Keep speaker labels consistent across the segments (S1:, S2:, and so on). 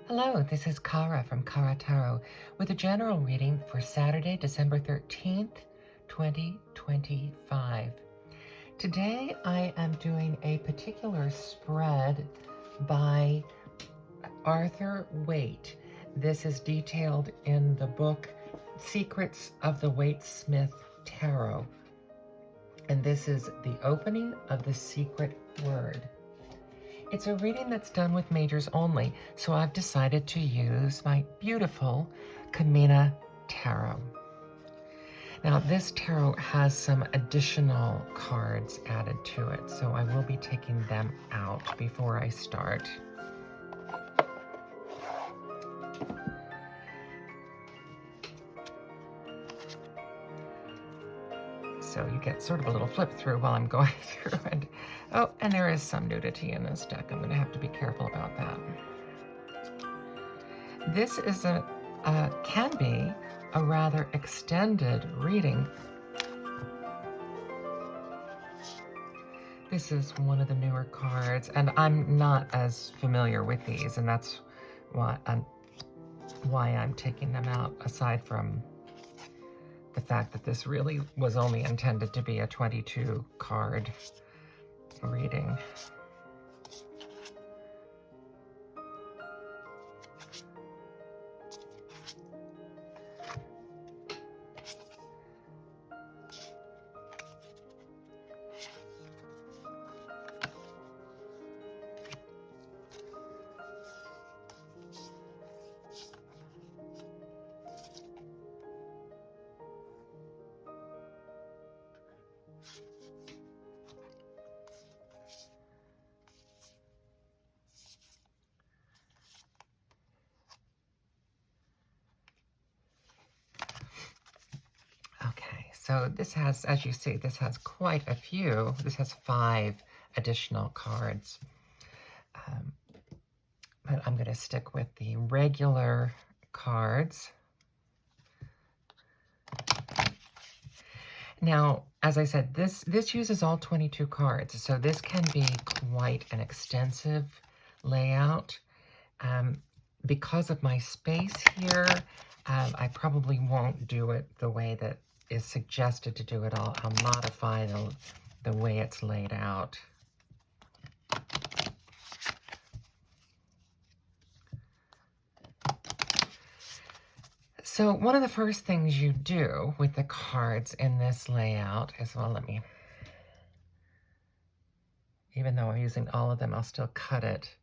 S1: Hello, this is Kara from Kara Tarot with a general reading for Saturday, December 13th, 2025. Today I am doing a particular spread by Arthur Waite. This is detailed in the book Secrets of the Waite-Smith Tarot. And this is the opening of the secret word. It's a reading that's done with majors only, so I've decided to use my beautiful Camena Tarot. Now, this tarot has some additional cards added to it, so I will be taking them out before I start. So you get sort of a little flip through while I'm going through it. Oh, and there is some nudity in this deck. I'm going to have to be careful about that. This is can be a rather extended reading. This is one of the newer cards, and I'm not as familiar with these, and that's why I'm taking them out, aside from the fact that this really was only intended to be a 22 card reading. So this has, as you see, this has quite a few. This has 5 additional cards. But I'm going to stick with the regular cards. Now, as I said, this uses all 22 cards, so this can be quite an extensive layout. Because of my space here, I probably won't do it the way that is suggested to do it. I'll modify the way it's laid out. So one of the first things you do with the cards in this layout is, well, even though I'm using all of them, I'll still cut it.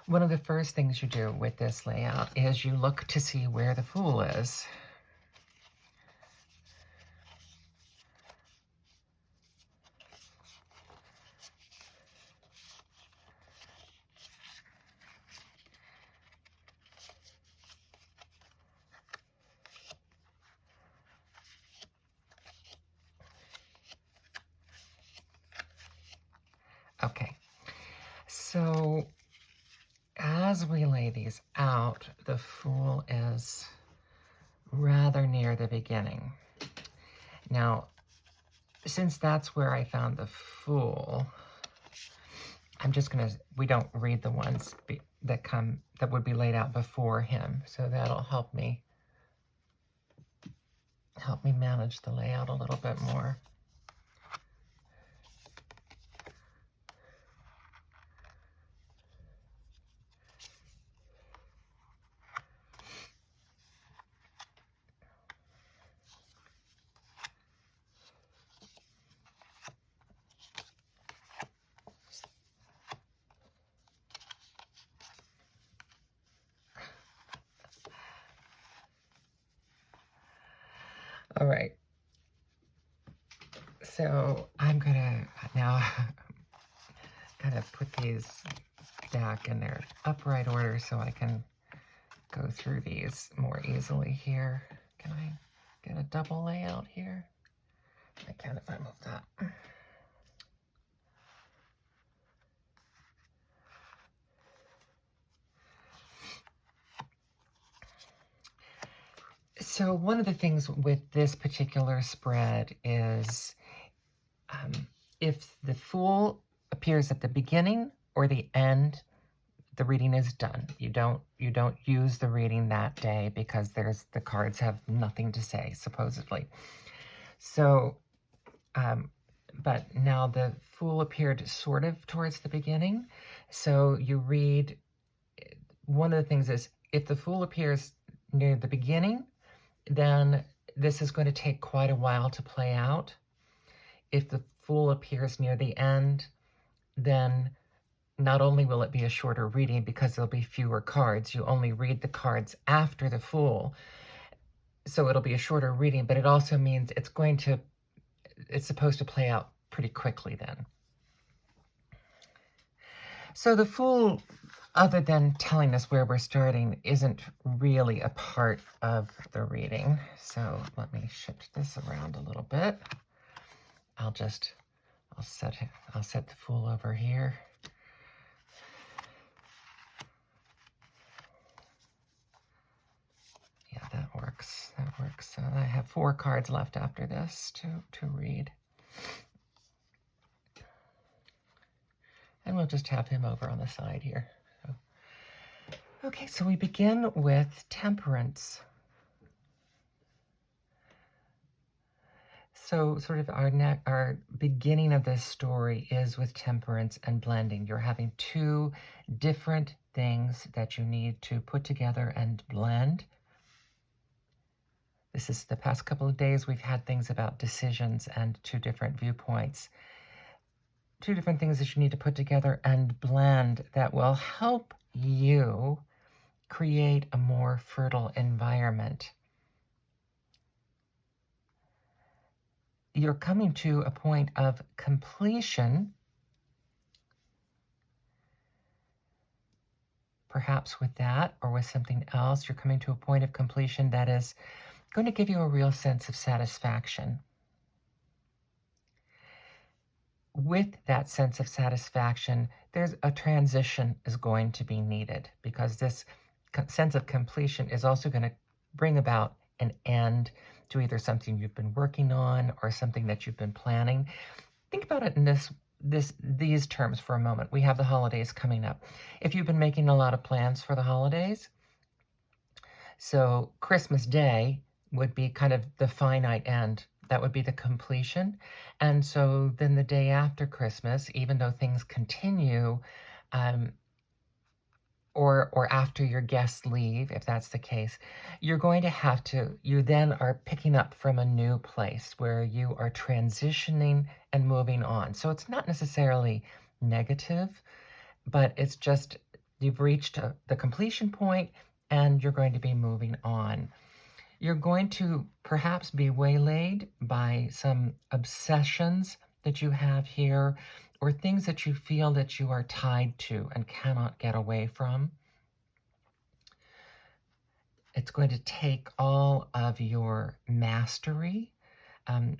S1: One of the first things you do with this layout is you look to see where the Fool is. Okay, so as we lay these out, the Fool is rather near the beginning. Now, since that's where I found the Fool, I'm just gonna, we don't read the ones that would be laid out before him, so that'll help me manage the layout a little bit more. All right, so I'm gonna now kind of put these back in their upright order so I can go through these more easily here. Can I get a double layout here? I can if I move that. So one of the things with this particular spread is if the Fool appears at the beginning or the end, the reading is done. You don't use the reading that day because the cards have nothing to say, supposedly. So, but now the Fool appeared sort of towards the beginning. So you read, one of the things is, if the Fool appears near the beginning, then this is going to take quite a while to play out. If the Fool appears near the end, then not only will it be a shorter reading because there'll be fewer cards, you only read the cards after the Fool, so it'll be a shorter reading, but it also means it's supposed to play out pretty quickly then. So the Fool, other than telling us where we're starting, isn't really a part of the reading. So let me shift this around a little bit. I'll set the Fool over here. Yeah, that works. That works. So I have 4 cards left after this to read. And we'll just have him over on the side here. Okay, so we begin with Temperance. So sort of our beginning of this story is with temperance and blending. You're having 2 different things that you need to put together and blend. This is the past couple of days we've had things about decisions and 2 different viewpoints. 2 different things that you need to put together and blend that will help you create a more fertile environment. You're coming to a point of completion, perhaps with that or with something else. You're coming to a point of completion that is going to give you a real sense of satisfaction. With that sense of satisfaction, there's a transition is going to be needed because this sense of completion is also going to bring about an end to either something you've been working on or something that you've been planning. Think about it in these terms for a moment. We have the holidays coming up. If you've been making a lot of plans for the holidays, so Christmas Day would be kind of the finite end. That would be the completion. And so then the day after Christmas, even though things continue, or after your guests leave, if that's the case, you're going to have to, you then are picking up from a new place where you are transitioning and moving on. So it's not necessarily negative, but it's just you've reached the completion point and you're going to be moving on. You're going to perhaps be waylaid by some obsessions that you have here, or things that you feel that you are tied to and cannot get away from. It's going to take all of your mastery,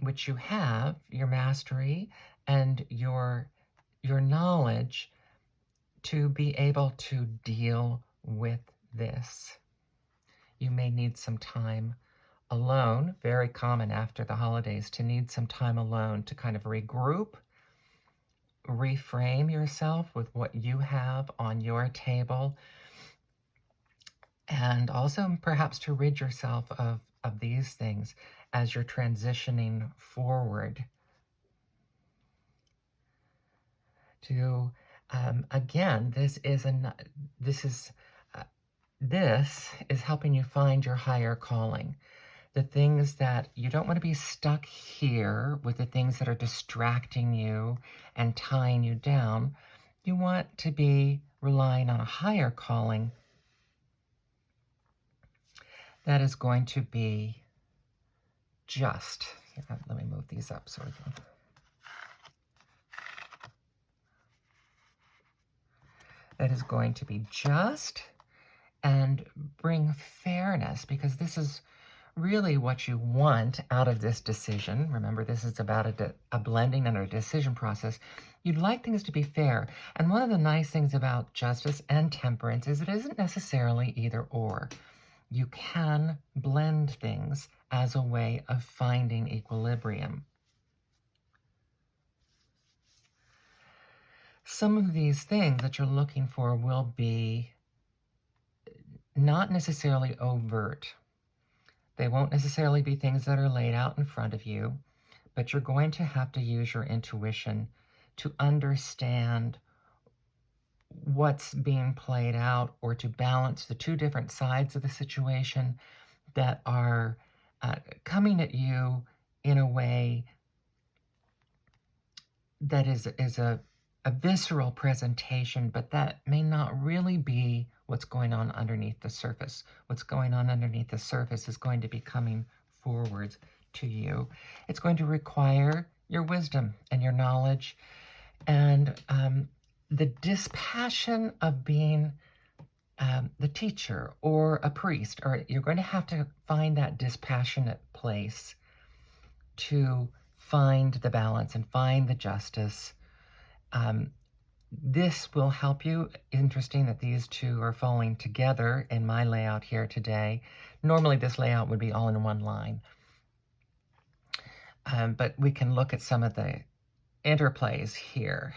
S1: which you have, your mastery and your knowledge to be able to deal with this. You may need some time alone, very common after the holidays to need some time alone to kind of regroup, reframe yourself with what you have on your table, and also perhaps to rid yourself of these things as you're transitioning forward. To again, this is helping you find your higher calling. The things that you don't want to be stuck here with the things that are distracting you and tying you down. You want to be relying on a higher calling that is going to be just. Here, let me move these up so we can. That is going to be just and bring fairness, because this is really what you want out of this decision. Remember, this is about a blending and a decision process. You'd like things to be fair. And one of the nice things about justice and temperance is it isn't necessarily either or. you can blend things as a way of finding equilibrium. Some of these things that you're looking for will be not necessarily overt. They won't necessarily be things that are laid out in front of you, but you're going to have to use your intuition to understand what's being played out, or to balance the two different sides of the situation that are coming at you in a way that is a visceral presentation, but that may not really be what's going on underneath the surface. What's going on underneath the surface is going to be coming forward to you. It's going to require your wisdom and your knowledge and the dispassion of being the teacher or a priest, or you're going to have to find that dispassionate place to find the balance and find the justice. This will help you. Interesting that these two are falling together in my layout here today. Normally this layout would be all in one line. But we can look at some of the interplays here.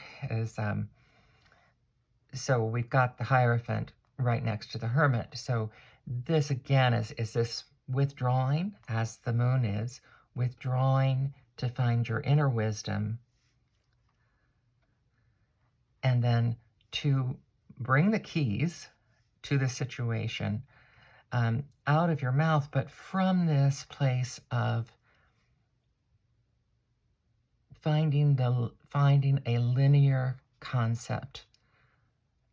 S1: So we've got the Hierophant right next to the Hermit. So this again is this withdrawing, as the moon is, withdrawing to find your inner wisdom, and then to bring the keys to the situation out of your mouth, but from this place of finding a linear concept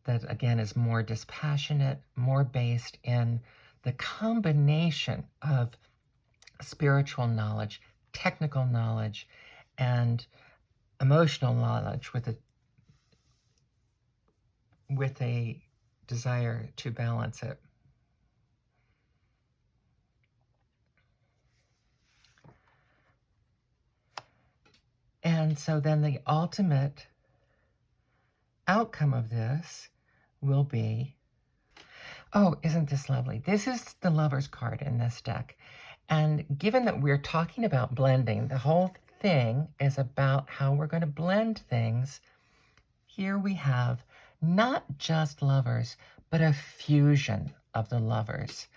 S1: that again is more dispassionate, more based in the combination of spiritual knowledge, technical knowledge, and emotional knowledge with a desire to balance it. And so then the ultimate outcome of this will be, oh, isn't this lovely? This is the Lover's card in this deck. And given that we're talking about blending, the whole thing is about how we're going to blend things. Here we have not just lovers, but a fusion of the lovers.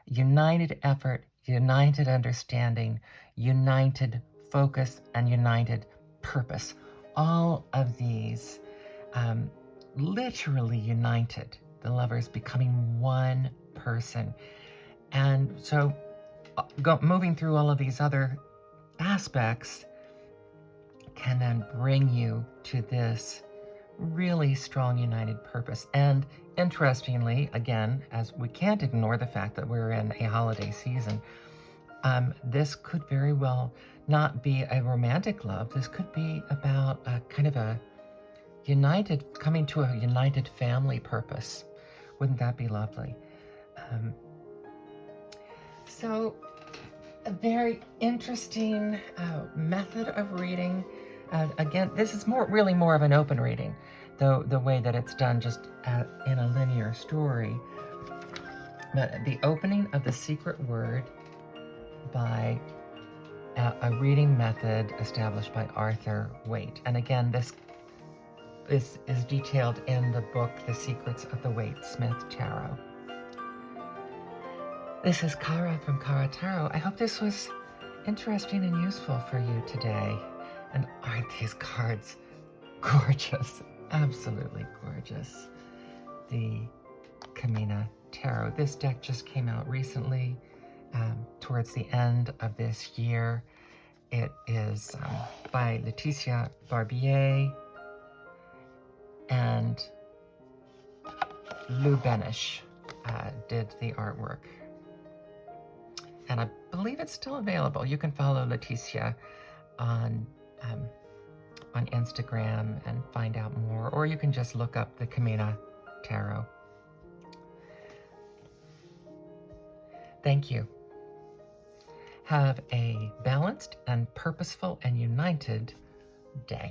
S1: United effort, united understanding, united focus, and united purpose. All of these literally united, the lovers becoming one person. And so moving through all of these other aspects can then bring you to this really strong united purpose. And interestingly, again, as we can't ignore the fact that we're in a holiday season, this could very well not be a romantic love. This could be about a kind of a coming to a united family purpose. Wouldn't that be lovely? So a very interesting method of reading. Again, this is really more of an open reading, though the way that it's done just in a linear story. But the opening of the secret word by a reading method established by Arthur Waite. And again, this is detailed in the book, The Secrets of the Waite-Smith Tarot. This is Cara from Cara Tarot. I hope this was interesting and useful for you today. And aren't these cards gorgeous? Absolutely gorgeous. The Camena Tarot. This deck just came out recently, towards the end of this year. It is by Laetitia Barbier and Lou Benish did the artwork. And I believe it's still available. You can follow Laetitia on Instagram and find out more, or you can just look up the Camena Tarot. Thank you. Have a balanced and purposeful and united day.